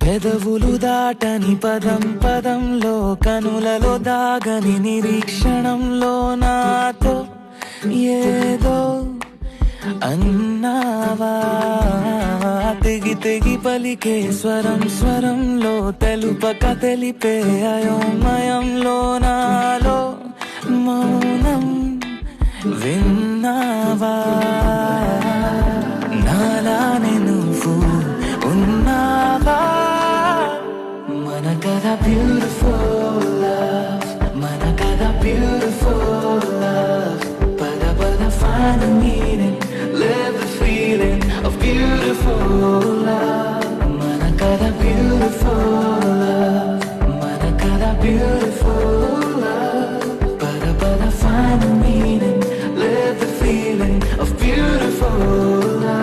పెదవులు దాటని పదం పదంలో కనులలో దాగని నిరీక్షణంలో నాతో ఏదో అన్నావా తెగి తెగి పలికే స్వరం స్వరంలో తెలుపక తెలిపే అయోమయంలో నాలో మౌనం విన్నావా నాలానే నువ్వు ఉన్నావా మన కదా బ్యూటిఫుల్ లవ్ మన కదా బ్యూటిఫుల్ లవ్ పద పద find the meaning live the feeling of beautiful love మన కదా beautiful love మన కదా beautiful love పద పద find the meaning live the feeling of beautiful love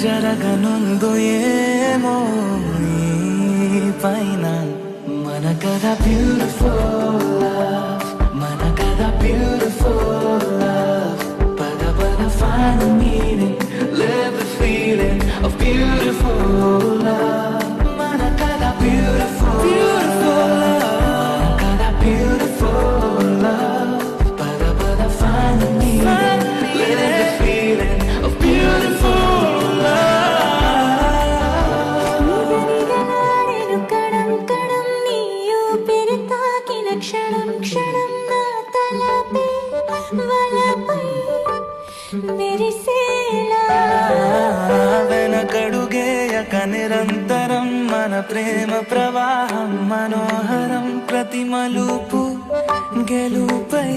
జరగనుందో ఏమో ఈ పైన మన కదా బ్యూటిఫుల్ లవ్ మన కదా బ్యూటిఫుల్ లవ్ పద పద find the meaning live the feeling of beautiful love మన కదా beautiful love మన కదా beautiful love పద పద find the meaning live the feeling of beautiful క్షణం క్షణం నా తలపై వలపై మెరిసేలా వెనకడుగేయక నిరంతరం మన ప్రేమ ప్రవాహం మనోహరం ప్రతి మలుపు గెలుపై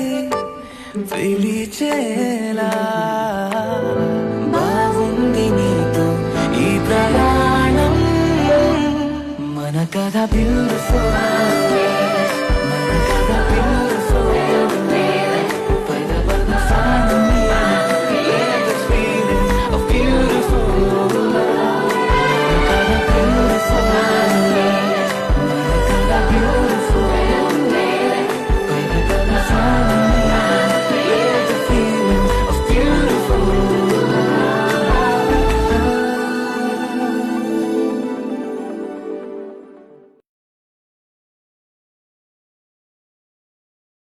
పిలిచేలా బాగుంది నీతో ఈ ప్రయాణం మన కథ బ్యూటిఫుల్